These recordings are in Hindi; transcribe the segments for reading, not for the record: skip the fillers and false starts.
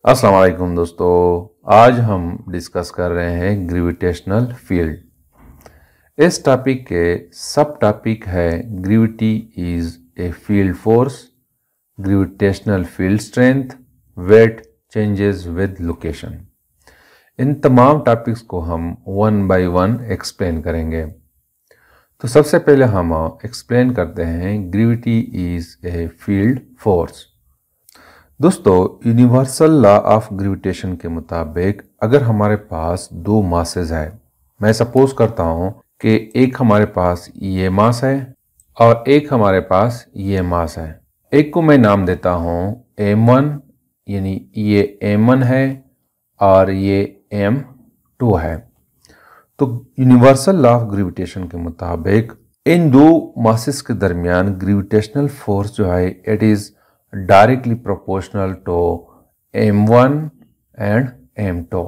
अस्सलाम वालेकुम दोस्तों, आज हम डिस्कस कर रहे हैं ग्रेविटेशनल फील्ड। इस टॉपिक के सब टॉपिक है gravity is a field force, gravitational field strength, weight changes with location. इन तमाम टॉपिक्स को हम वन बाय वन एक्सप्लेन करेंगे। तो सबसे पहले हम एक्सप्लेन करते हैं gravity is a field force. दोस्तों, यूनिवर्सल लॉ ऑफ ग्रेविटेशन के मुताबिक अगर हमारे पास दो मासेस है, मैं सपोज करता हूं कि एक हमारे पास ये मास है और एक हमारे पास ये मास है। एक को मैं नाम देता हूं m1, यानी ये m1 है और ये m2 है। तो यूनिवर्सल लॉ ऑफ ग्रेविटेशन के मुताबिक इन दो मासेस के दरमियान ग्रेविटेशनल फोर्स जो है it is directly proportional to m1 and m2,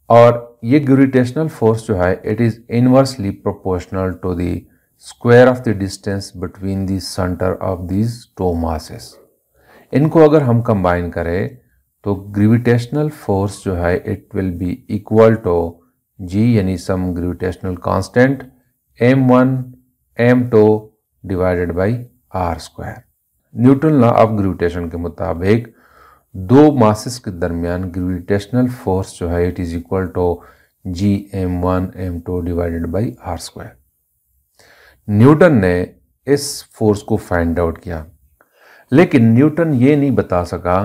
और ये ग्रेविटेशनल फोर्स जो है it is inversely proportional to the square of the distance between the centre of these two masses. इनको अगर हम कंबाइन करें तो ग्रेविटेशनल फोर्स जो है it will be equal to g, यानी some gravitational constant m1 m2 divided by r square. Newton law of gravitation के मुताबिक दो मासेस के दरमियान ग्रेविटेशनल फोर्स जो है it is equal to G m1 m2 divided by r square. Newton ने इस फोर्स को फाइंड आउट किया, लेकिन न्यूटन ये नहीं बता सका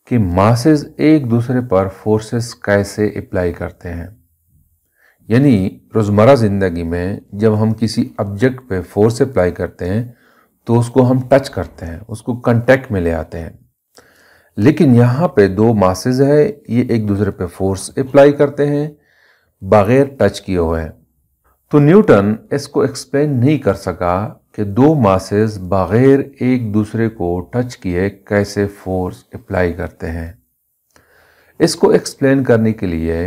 कि मासेस एक दूसरे पर फोर्सेस कैसे अप्लाई करते हैं। यानी रोज़मर्रा ज़िंदगी में जब हम किसी ऑब्जेक्ट पे फोर्स अप्लाई करते हैं तो उसको हम टच करते हैं, उसको कांटेक्ट में ले आते हैं। लेकिन यहाँ पे दो मासेस है, ये एक दूसरे पे फोर्स अप्लाई करते हैं बगैर टच किए हुए। तो न्यूटन इसको एक्सप्लेन नहीं कर सका कि दो मासेस बगैर एक दूसरे को टच किए कैसे फोर्स अप्लाई करते हैं। इसको एक्सप्लेन करने के लिए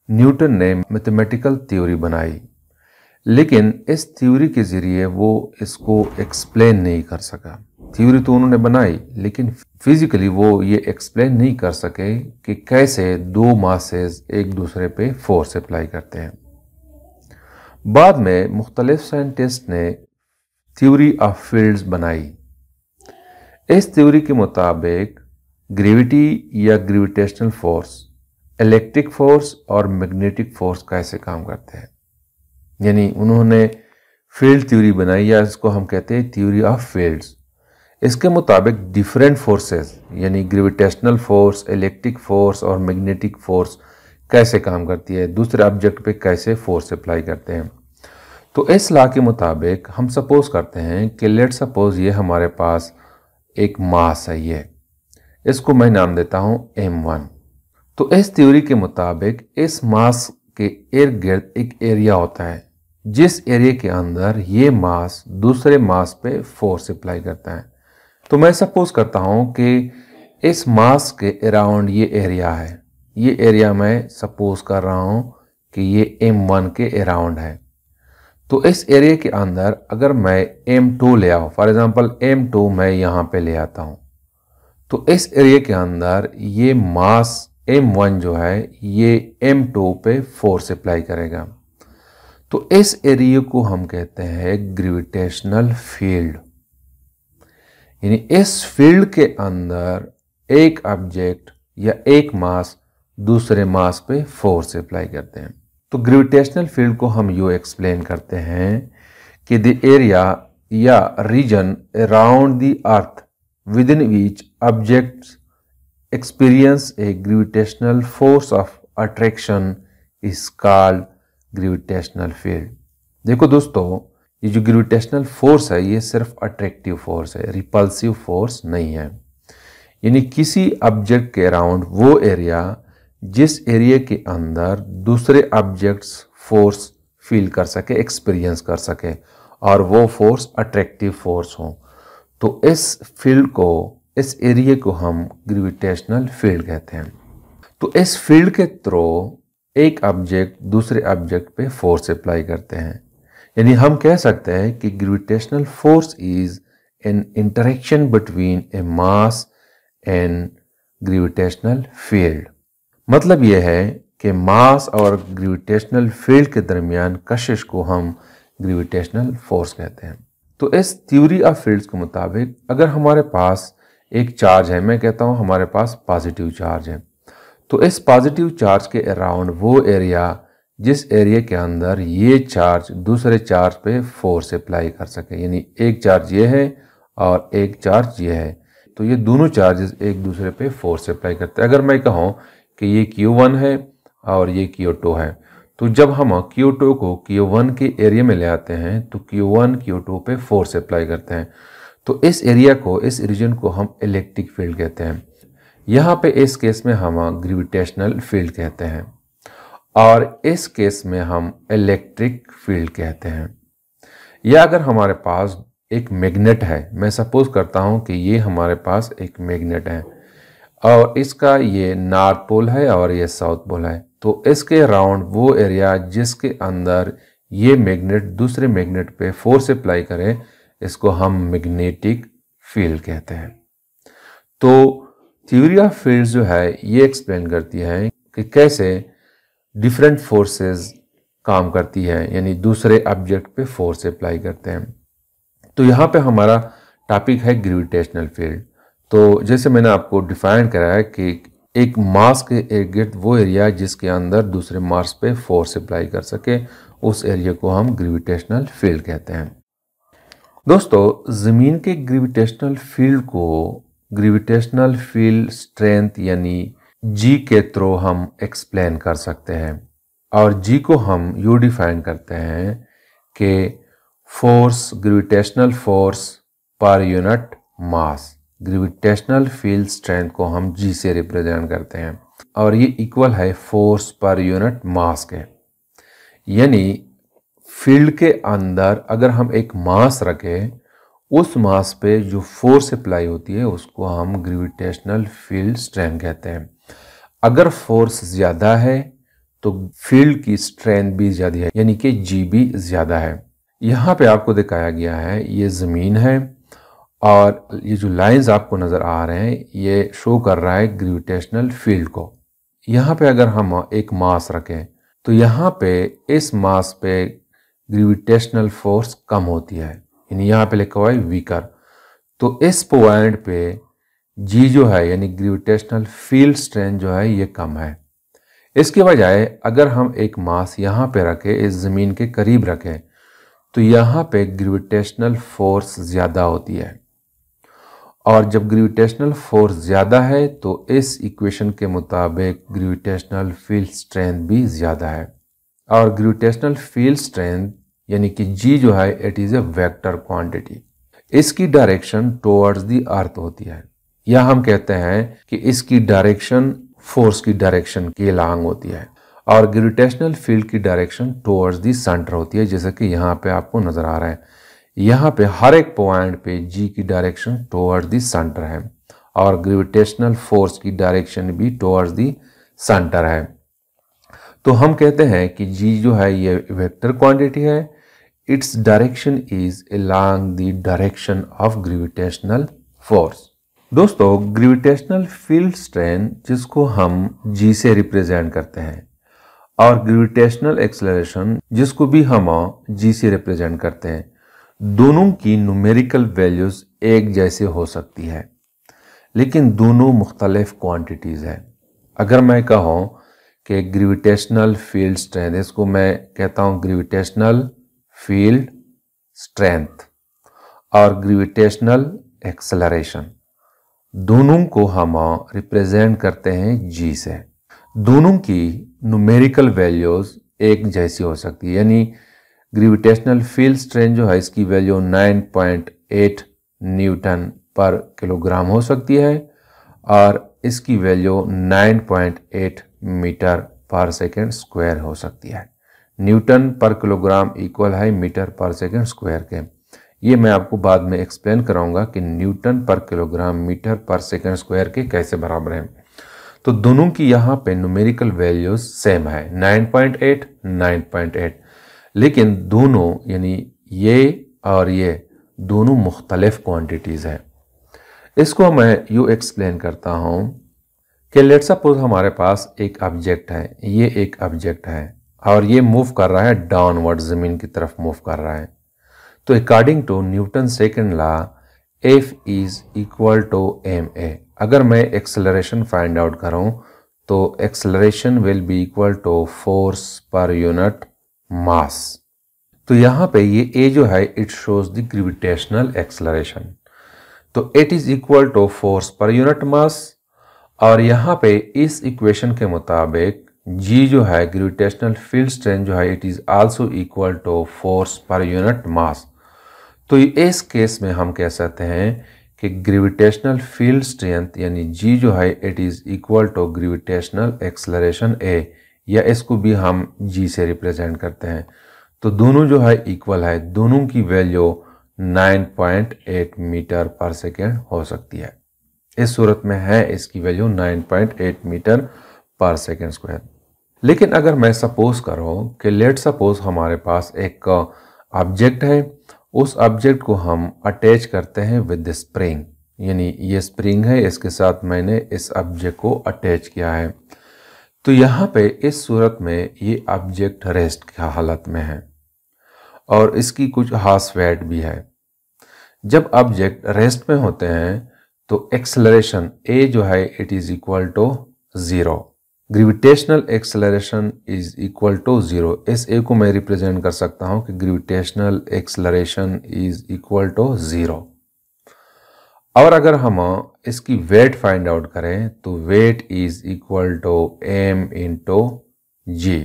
न्यूटन ने मैथमेटिकल थ्योरी बनाई, लेकिन इस थ्योरी के ज़रिए वो इसको एक्सप्लेन नहीं कर सका। थ्योरी तो उन्होंने बनाई, लेकिन फिजिकली वो ये एक्सप्लेन नहीं कर सके कि कैसे दो मासेस एक दूसरे पे फोर्स अप्लाई करते हैं। बाद में मुख्तलिफ साइंटिस्ट ने थ्योरी ऑफ फील्ड्स बनाई। इस थ्योरी के मुताबिक ग्रेविटी या ग्रेविटेशनल फोर्स, इलेक्ट्रिक फोर्स और मैग्नेटिक फोर्स कैसे काम करते हैं। यानी उन्होंने फील्ड थ्योरी बनाई, या इसको हम कहते हैं थ्योरी ऑफ फील्ड्स। इसके मुताबिक डिफरेंट फोर्सेस यानी ग्रेविटेशनल फोर्स, इलेक्ट्रिक फोर्स और मैग्नेटिक फोर्स कैसे काम करती है, दूसरे ऑब्जेक्ट पे कैसे फोर्स अप्लाई करते हैं। तो इस लॉ के मुताबिक हम सपोज करते हैं कि लेट सपोज ये हमारे पास एक मास है, ये इसको मैं नाम देता हूँ m1। तो इस थ्योरी के मुताबिक इस मास के इर्द गिर्द एक एरिया होता है जिस एरिया के अंदर ये मास दूसरे मास पे फोर्स अप्लाई करता है। तो मैं सपोज करता हूं कि इस मास के अराउंड ये एरिया है, ये एरिया मैं सपोज कर रहा हूं कि ये m1 के अराउंड है। तो इस एरिया के अंदर अगर मैं m2 ले आऊँ, फॉर एग्जांपल m2 मैं यहाँ पे ले आता हूँ, तो इस एरिया के अंदर ये मास m1 जो है ये m2 पे फोर्स अप्लाई करेगा। तो इस एरिया को हम कहते हैं ग्रेविटेशनल फील्ड। यानी इस फील्ड के अंदर एक ऑब्जेक्ट या एक मास दूसरे मास पे फोर्स अप्लाई करते हैं। तो ग्रेविटेशनल फील्ड को हम यूँ एक्सप्लेन करते हैं कि द एरिया या region around the earth with in which objects experience A gravitational force of attraction is called gravitational field. देखो दोस्तों, ये जो ग्रेविटेशनल फोर्स है ये सिर्फ अट्रैक्टिव फोर्स है, रिपल्सिव फोर्स नहीं है। यानी किसी ऑब्जेक्ट के अराउंड वो एरिया जिस एरिया के अंदर दूसरे ऑब्जेक्ट्स फोर्स फील कर सके, एक्सपीरियंस कर सके, और वो फोर्स अट्रैक्टिव फोर्स हो। तो इस फील्ड को, इस एरिया को हम ग्रेविटेशनल फील्ड कहते हैं। तो इस फील्ड के थ्रू एक ऑब्जेक्ट दूसरे ऑब्जेक्ट पे फोर्स अप्लाई करते हैं। यानी हम कह सकते हैं कि gravitational force is an interaction between A mass and gravitational field. मतलब यह है कि मास और ग्रेविटेशनल फील्ड के दरमियान कशिश को हम ग्रेविटेशनल फोर्स कहते हैं। तो इस थ्योरी ऑफ फील्ड्स के मुताबिक अगर हमारे पास एक चार्ज है, मैं कहता हूं हमारे पास पॉजिटिव चार्ज है, तो इस पॉजिटिव चार्ज के अराउंड वो एरिया जिस एरिया के अंदर ये चार्ज दूसरे चार्ज पे फोर्स अप्लाई कर सके, यानी एक चार्ज ये है और एक चार्ज ये है, तो ये दोनों चार्जेस एक दूसरे पे फोर्स अप्लाई करते हैं। अगर मैं कहूँ कि ये Q1 है और ये Q2 है, तो जब हम Q2 को Q1 के एरिया में ले आते हैं तो Q1 Q2 पे फोर्स अप्लाई करते हैं, तो इस एरिया को, इस रीजन को हम इलेक्ट्रिक फील्ड कहते हैं। यहाँ पे इस केस में हम ग्रेविटेशनल फील्ड कहते हैं और इस केस में हम इलेक्ट्रिक फील्ड कहते हैं। या अगर हमारे पास एक मैग्नेट है, मैं सपोज करता हूँ कि ये हमारे पास एक मैग्नेट है और इसका ये नॉर्थ पोल है और ये साउथ पोल है, तो इसके अराउंड वो एरिया जिसके अंदर ये मैग्नेट दूसरे मैग्नेट पे फोर्स अप्लाई करे, इसको हम मैग्नेटिक फील्ड कहते हैं। तो थ्योरी ऑफ फील्ड्स जो है ये एक्सप्लेन करती है कि कैसे डिफरेंट फोर्सेस काम करती है, यानी दूसरे ऑब्जेक्ट पे फोर्स अप्लाई करते हैं। तो यहाँ पे हमारा टॉपिक है ग्रेविटेशनल फील्ड। तो जैसे मैंने आपको डिफाइन करा है कि एक मास के इर्द गिर्द वो एरिया जिसके अंदर दूसरे मास पे फोर्स अप्लाई कर सके, उस एरिया को हम ग्रेविटेशनल फील्ड कहते हैं। दोस्तों, ज़मीन के ग्रेविटेशनल फील्ड को ग्रेविटेशनल फील्ड स्ट्रेंथ यानी जी के थ्रू हम एक्सप्लेन कर सकते हैं और जी को हम यू डिफाइन करते हैं कि फोर्स, ग्रेविटेशनल फोर्स पर यूनिट मास। ग्रेविटेशनल फील्ड स्ट्रेंथ को हम जी से रिप्रेजेंट करते हैं और ये इक्वल है फोर्स पर यूनिट मास के। यानी फील्ड के अंदर अगर हम एक मास रखें, उस मास पे जो फोर्स अप्लाई होती है उसको हम ग्रेविटेशनल फील्ड स्ट्रेंथ कहते हैं। अगर फोर्स ज़्यादा है तो फील्ड की स्ट्रेंथ भी ज़्यादा है, यानी कि जी भी ज़्यादा है। यहाँ पे आपको दिखाया गया है, ये ज़मीन है और ये जो लाइंस आपको नज़र आ रहे हैं ये शो कर रहा है ग्रेविटेशनल फील्ड को। यहाँ पे अगर हम एक मास रखें तो यहाँ पे इस मास पे ग्रेविटेशनल फोर्स कम होती है, यानी यहाँ पे लिखा हुआ है वीकर। तो इस पॉइंट पे जी जो है यानी ग्रेविटेशनल फील्ड स्ट्रेंथ जो है ये कम है। इसके बजाय अगर हम एक मास यहाँ पे रखें, इस ज़मीन के करीब रखें, तो यहाँ पे ग्रेविटेशनल फोर्स ज़्यादा होती है और जब ग्रेविटेशनल फोर्स ज़्यादा है तो इस इक्वेशन के मुताबिक ग्रेविटेशनल फील्ड स्ट्रेंथ भी ज़्यादा है। और ग्रेविटेशनल फील्ड स्ट्रेंथ यानी कि जी जो है it is a vector quantity. इसकी डायरेक्शन टुवर्ड्स द अर्थ होती है, या हम कहते हैं कि इसकी डायरेक्शन फोर्स की डायरेक्शन के लॉन्ग होती है और ग्रेविटेशनल फील्ड की डायरेक्शन टुवर्ड्स द सेंटर होती है, जैसे कि यहाँ पे आपको नज़र आ रहा है। यहाँ पे हर एक पॉइंट पे जी की डायरेक्शन टुवर्ड्स द सेंटर है और ग्रेविटेशनल फोर्स की डायरेक्शन भी टुवर्ड्स द सेंटर है। तो हम कहते हैं कि जी जो है ये वेक्टर क्वांटिटी है, its direction is along the direction of gravitational force. दोस्तों, ग्रेविटेशनल फील्ड स्ट्रेंथ जिसको हम जी से रिप्रेजेंट करते हैं और ग्रेविटेशनल एक्सेलरेशन जिसको भी हम जी से रिप्रेजेंट करते हैं, दोनों की न्यूमेरिकल वैल्यूज एक जैसे हो सकती है, लेकिन दोनों मुख्तलिफ क्वांटिटीज़ है। अगर मैं कहूँ कि ग्रेविटेशनल फील्ड स्ट्रेंथ, इसको मैं कहता हूँ ग्रेविटेशनल फील्ड स्ट्रेंथ और ग्रेविटेशनल एक्सेलरेशन, दोनों को हम रिप्रेजेंट करते हैं जी से। दोनों की न्यूमेरिकल वैल्यूज एक जैसी हो सकती है, यानी ग्रेविटेशनल फील्ड स्ट्रेंथ जो है इसकी वैल्यू 9.8 न्यूटन पर किलोग्राम हो सकती है और इसकी value 9.8 metre per second square हो सकती है। न्यूटन पर किलोग्राम इक्वल है मीटर पर सेकेंड स्क्वायर के। ये मैं आपको बाद में एक्सप्लेन कराऊंगा कि Newton per kilogram metre per second square के कैसे बराबर हैं। तो दोनों की यहाँ पे न्यूमेरिकल वैल्यूज सेम है 9.8, 9.8, लेकिन दोनों यानी ये और ये दोनों मुख्तलिफ क्वांटिटीज़ हैं। इसको मैं यूँ एक्सप्लेन करता हूँ कि लेट्स सपोज हमारे पास एक ऑब्जेक्ट है, ये एक ऑब्जेक्ट है और ये मूव कर रहा है डाउनवर्ड, ज़मीन की तरफ मूव कर रहा है। तो according to Newton second law F is equal to ma। अगर मैं एक्सेलरेशन फाइंड आउट करूं तो acceleration will be equal to force पर यूनिट मास। तो यहाँ पे ये a जो है it shows the gravitational acceleration, तो it is equal to force पर यूनिट मास। और यहाँ पे इस इक्वेशन के मुताबिक g जो है ग्रेविटेशनल फील्ड स्ट्रेंथ जो है it is also equal to force पर यूनिट मास। तो इस केस में हम कह सकते हैं कि ग्रेविटेशनल फील्ड स्ट्रेंथ यानी g जो है it is equal to gravitational acceleration a, या इसको भी हम g से रिप्रेजेंट करते हैं। तो दोनों जो है इक्वल है, दोनों की वैल्यू 9.8 मीटर पर सेकेंड हो सकती है। इस सूरत में है इसकी value 9.8 metre per second square. लेकिन अगर मैं सपोज करूं कि लेट सपोज हमारे पास एक ऑब्जेक्ट है, उस ऑब्जेक्ट को हम अटैच करते हैं विद स्प्रिंग, यानी ये स्प्रिंग है, इसके साथ मैंने इस ऑब्जेक्ट को अटैच किया है। तो यहाँ पे इस सूरत में ये ऑब्जेक्ट रेस्ट की हालत में है और इसकी कुछ हाफ वेट भी है। जब ऑब्जेक्ट रेस्ट में होते हैं तो एक्सेलरेशन a जो है it is equal to 0, gravitational acceleration is equal to 0। इस a को मैं रिप्रेजेंट कर सकता हूं कि gravitational acceleration is equal to 0। और अगर हम इसकी वेट फाइंड आउट करें तो weight is equal to m into g।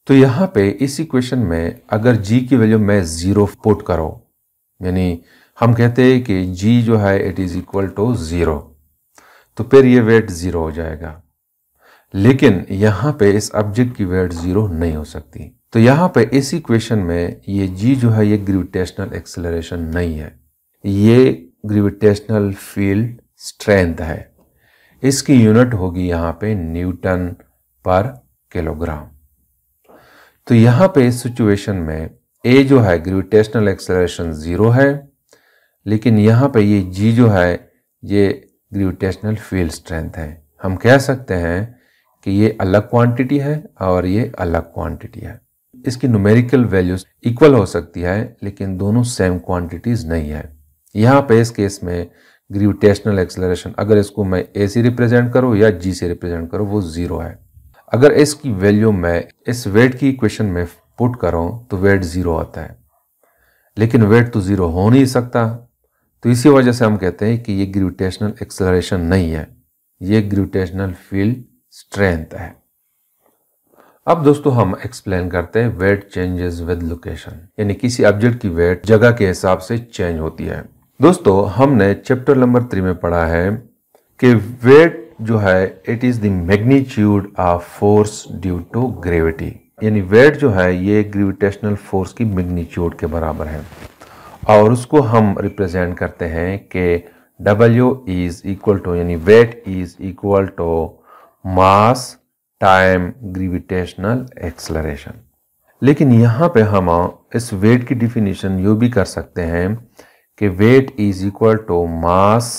तो यहाँ पे इस इक्वेशन में अगर g की वैल्यू मैं 0 पुट करो, यानी हम कहते हैं कि g जो है इट इज इक्वल टू 0, तो फिर ये वेट 0 हो जाएगा। लेकिन यहाँ पे इस ऑब्जेक्ट की वेट 0 नहीं हो सकती। तो यहाँ पे इस इक्वेशन में ये g जो है ये ग्रेविटेशनल एक्सेलरेशन नहीं है, ये ग्रेविटेशनल फील्ड स्ट्रेंथ है। इसकी यूनिट होगी यहाँ पे न्यूटन पर किलोग्राम। तो यहाँ पे इस सिचुएशन में a जो है ग्रेविटेशनल एक्सेलरेशन 0 है, लेकिन यहाँ पे ये g जो है ये ग्रेविटेशनल फील्ड स्ट्रेंथ है। हम कह सकते हैं कि ये अलग क्वांटिटी है और ये अलग क्वांटिटी है। इसकी न्यूमेरिकल वैल्यूज इक्वल हो सकती है लेकिन दोनों सेम क्वांटिटीज नहीं है। यहाँ पे इस केस में ग्रेविटेशनल एक्सेलरेशन अगर इसको मैं a से रिप्रेजेंट करूँ या g से रिप्रेजेंट करूँ वो 0 है। अगर इसकी वैल्यू मैं इस वेट की इक्वेशन में पुट करूँ तो वेट 0 आता है, लेकिन वेट तो 0 हो नहीं सकता। तो इसी वजह से हम कहते हैं कि ये ग्रेविटेशनल एक्सेलरेशन नहीं है, ये ग्रेविटेशनल फील्ड स्ट्रेंथ है। अब दोस्तों हम एक्सप्लेन करते हैं वेट चेंजेस विद लोकेशन, यानी किसी ऑब्जेक्ट की वेट जगह के हिसाब से चेंज होती है। दोस्तों हमने चैप्टर नंबर 3 में पढ़ा है कि वेट जो है it is the magnitude of force due to gravity, यानी वेट जो है ये ग्रेविटेशनल फोर्स की मैग्नीट्यूड के बराबर है और उसको हम रिप्रेजेंट करते हैं कि W इज इक्वल टू, यानी weight is equal to mass time gravitational acceleration. लेकिन यहाँ पे हम इस वेट की डिफिनीशन यूँ भी कर सकते हैं कि weight is equal to mass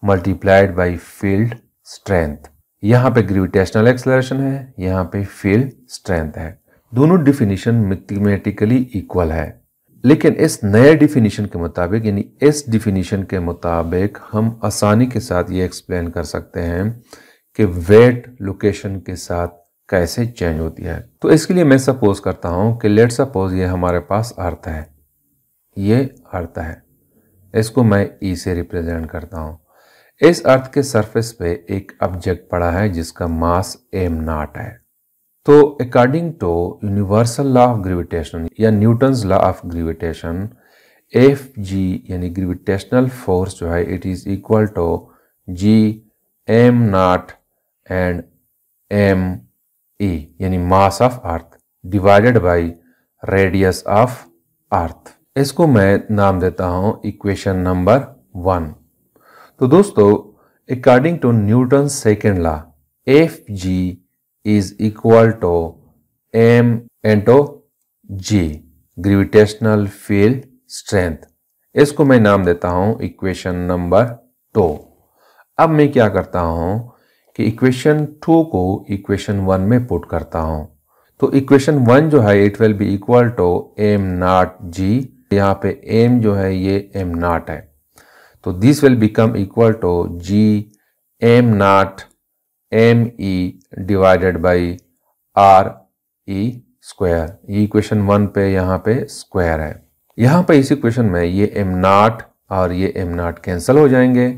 multiplied by field strength. यहाँ पे ग्रेविटेशनल एक्सेलरेशन है, यहाँ पे फील्ड स्ट्रेंथ है। दोनों डिफिनीशन मैथमेटिकली इक्वल है, लेकिन इस नए डिफिनीशन के मुताबिक, यानी इस डिफिनीशन के मुताबिक हम आसानी के साथ ये एक्सप्लेन कर सकते हैं कि वेट लोकेशन के साथ कैसे चेंज होती है। तो इसके लिए मैं सपोज करता हूं कि लेट सपोज ये हमारे पास अर्थ है, ये अर्थ है, इसको मैं ई से रिप्रेजेंट करता हूं। इस अर्थ के सरफेस पे एक ऑब्जेक्ट पड़ा है जिसका मास m0 है। तो according to universal law of gravitation या Newton's law of gravitation, Fg यानी ग्रेविटेशनल फोर्स जो है it is equal to g m0 and me यानी mass of earth divided by radius of earth. इसको मैं नाम देता हूं इक्वेशन नंबर 1। तो दोस्तों according to Newton second law Fg is equal to m into g gravitational field strength. इसको मैं नाम देता हूं इक्वेशन नंबर 2। अब मैं क्या करता हूं कि इक्वेशन 2 को इक्वेशन 1 में पुट करता हूं। तो इक्वेशन 1 जो है it will be equal to m nought g, यहाँ पे m जो है ये m नॉट है, तो this will become equal to g m nought m e divided by r e square. ये इक्वेशन 1 पे यहाँ पे स्क्वायर है। यहाँ पे इस इक्वेशन में ये m नॉट और ये m नॉट कैंसिल हो जाएंगे,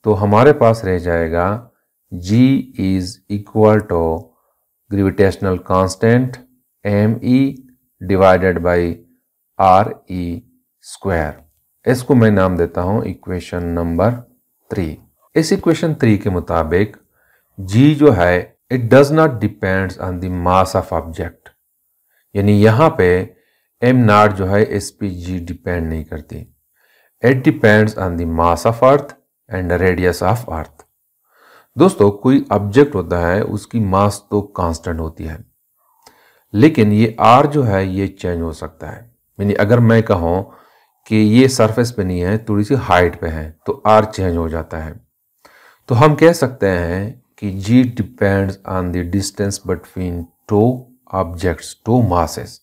तो हमारे पास रह जाएगा g is equal to gravitational constant me divided by r e square. इसको मैं नाम देता हूं इक्वेशन नंबर 3। इस इक्वेशन 3 के मुताबिक g जो है it does not depends on the mass of object, यानी यहाँ पे m नॉट जो है इस पे g डिपेंड नहीं करती। It depends on the mass of earth and radius of अर्थ। दोस्तों कोई ऑब्जेक्ट होता है उसकी मास तो कांस्टेंट होती है, लेकिन ये r जो है ये चेंज हो सकता है। यानी अगर मैं कहूँ कि ये सरफेस पे नहीं है, थोड़ी सी हाइट पे है, तो r चेंज हो जाता है। तो हम कह सकते हैं कि g depends on the distance between two objects, two masses.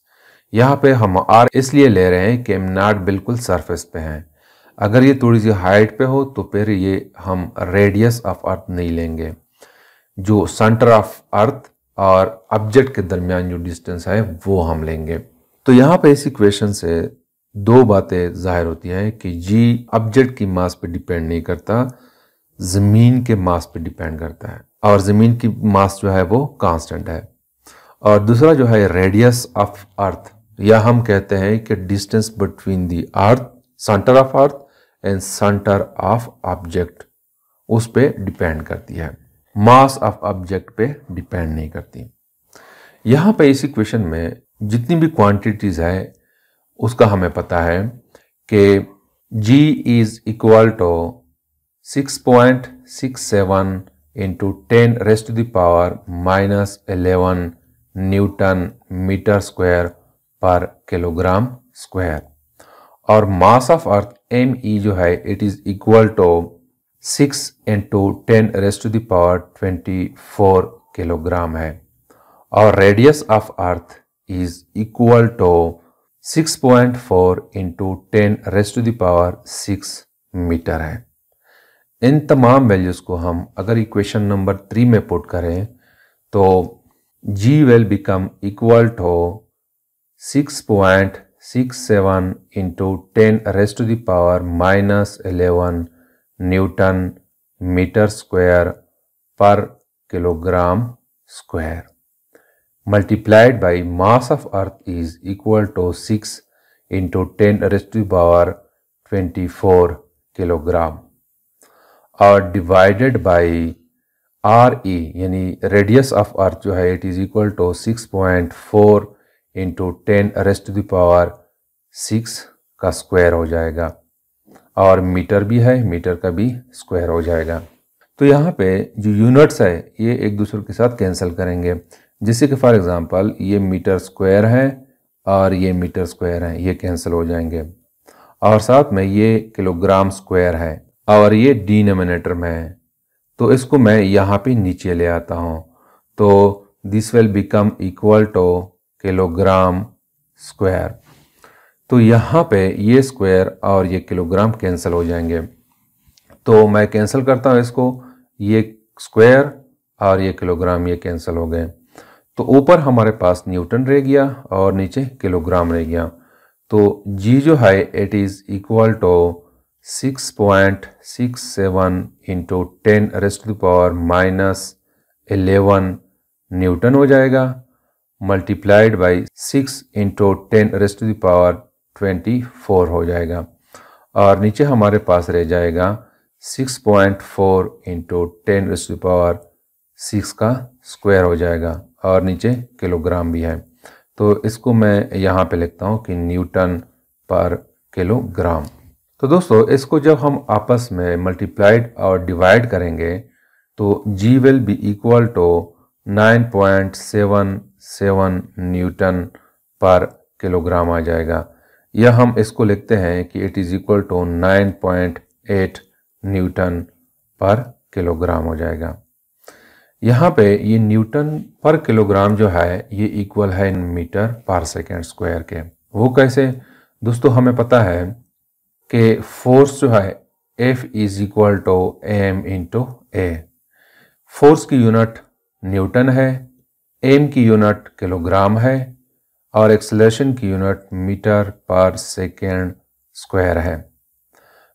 यहाँ पे हम r इसलिए ले रहे हैं कि m नॉट बिल्कुल सरफेस पे है। अगर ये थोड़ी सी हाइट पे हो तो फिर ये हम रेडियस ऑफ अर्थ नहीं लेंगे, जो सेंटर ऑफ अर्थ और ऑब्जेक्ट के दरमियान जो डिस्टेंस है वो हम लेंगे। तो यहाँ पे इस इक्वेशन से दो बातें जाहिर होती हैं कि जी ऑब्जेक्ट की मास पे डिपेंड नहीं करता, ज़मीन के मास पे डिपेंड करता है, और ज़मीन की मास जो है वो कांस्टेंट है। और दूसरा जो है रेडियस ऑफ अर्थ, या हम कहते हैं कि distance between the earth, centre of earth and centre of object, उस पे डिपेंड करती है, मास ऑफ ऑब्जेक्ट पे डिपेंड नहीं करती। यहाँ पे इस इक्वेशन में जितनी भी क्वांटिटीज है उसका हमें पता है कि g is equal to 6.67 into 10 raise to the power -11 newton metre square पर किलोग्राम स्क्वायर। और मास ऑफ अर्थ me जो है it is equal to 6 into 10 raise to the power 24 kilogram है। और radius of Earth is equal to 6.4 into 10 raise to the power 6 metre है। इन तमाम वैल्यूज को हम अगर इक्वेशन नंबर 3 में पुट करें तो g will become equal to 6.67 into 10 raise to the power -11 newton metre square पर kilogram square multiplied by mass of earth is equal to 6 into 10 raised to the power 24 kilogram, और डिवाइडेड बाई RE यानी रेडियस ऑफ अर्थ जो है it is equal to 6.4 into 10 raise to the power 6 का स्क्वायर हो जाएगा, और मीटर भी है, मीटर का भी स्क्वायर हो जाएगा। तो यहाँ पे जो यूनिट्स है ये एक दूसरे के साथ कैंसिल करेंगे, जैसे कि फॉर एग्जांपल ये मीटर स्क्वायर है और ये मीटर स्क्वायर है, ये कैंसिल हो जाएंगे, और साथ में ये किलोग्राम स्क्वायर है और ये डिनोमिनेटर में है, तो इसको मैं यहाँ पे नीचे ले आता हूँ, तो this will become equal to kilogram square. तो यहाँ पे ये स्क्वायर और ये किलोग्राम कैंसिल हो जाएंगे, तो मैं कैंसिल करता हूँ इसको, ये स्क्वायर और ये किलोग्राम ये कैंसिल हो गए, तो ऊपर हमारे पास न्यूटन रह गया और नीचे किलोग्राम रह गया। तो g जो है it is equal to 6.67 into 10 raise to the power -11 newton हो जाएगा, multiplied by 6 into 10 raise to the power 24 हो जाएगा, और नीचे हमारे पास रह जाएगा 6.4 into 10 raise to the power 6 का स्क्वायर हो जाएगा, और नीचे किलोग्राम भी है, तो इसको मैं यहाँ पे लिखता हूँ कि न्यूटन पर किलोग्राम। तो दोस्तों इसको जब हम आपस में मल्टीप्लाइड और डिवाइड करेंगे तो g will be equal to 9.77 newton per kilogram आ जाएगा, या हम इसको लिखते हैं कि it is equal to 9.8 newton per kilogram हो जाएगा। यहाँ पे ये न्यूटन पर किलोग्राम जो है ये इक्वल है मीटर पर सेकेंड स्क्वायर के। वो कैसे दोस्तों, हमें पता है कि फोर्स जो है F is equal to M into A. Force की यूनिट न्यूटन है, एम की यूनिट किलोग्राम है और एक्सेलरेशन की unit metre per second square है।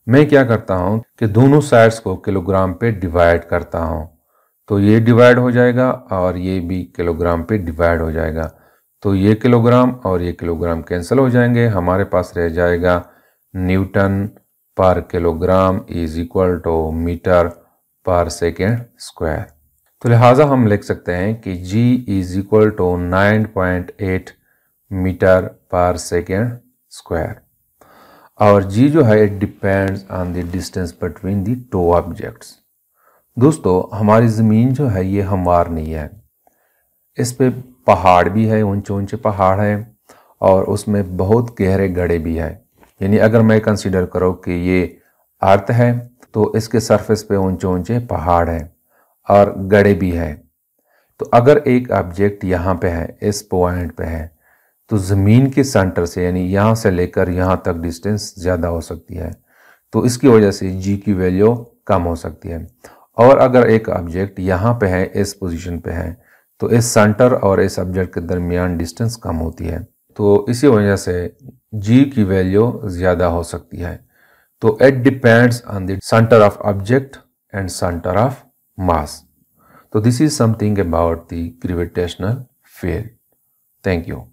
मैं क्या करता हूँ कि दोनों साइड्स को किलोग्राम पे डिवाइड करता हूँ, तो ये डिवाइड हो जाएगा और ये भी किलोग्राम पे डिवाइड हो जाएगा। तो ये किलोग्राम और ये किलोग्राम कैंसिल हो जाएंगे, हमारे पास रह जाएगा newton per kilogram is equal to metre per second square. तो लिहाजा हम लिख सकते हैं कि G is equal to 9.8 metre per second square. और G जो है it depends on the distance between the two objects. दोस्तों हमारी ज़मीन जो है ये हमवार नहीं है, इस पे पहाड़ भी है, ऊंचे ऊंचे पहाड़ हैं और उसमें बहुत गहरे गड्ढे भी है। यानी अगर मैं कंसीडर करूँ कि ये अर्थ है तो इसके सरफेस पे ऊंचे ऊंचे पहाड़ हैं और गड्ढे भी है। तो अगर एक ऑब्जेक्ट यहाँ पे है, इस पॉइंट पे है, तो ज़मीन के सेंटर से यानी यहाँ से लेकर यहाँ तक डिस्टेंस ज़्यादा हो सकती है, तो इसकी वजह से G की वैल्यू कम हो सकती है। और अगर एक ऑब्जेक्ट यहाँ पे है, इस पोजीशन पे है, तो इस सेंटर और इस ऑब्जेक्ट के दरमियान डिस्टेंस कम होती है, तो इसी वजह से G की वैल्यू ज़्यादा हो सकती है। तो it depends on the centre of object and centre of mass. तो this is something about the gravitational field. Thank you.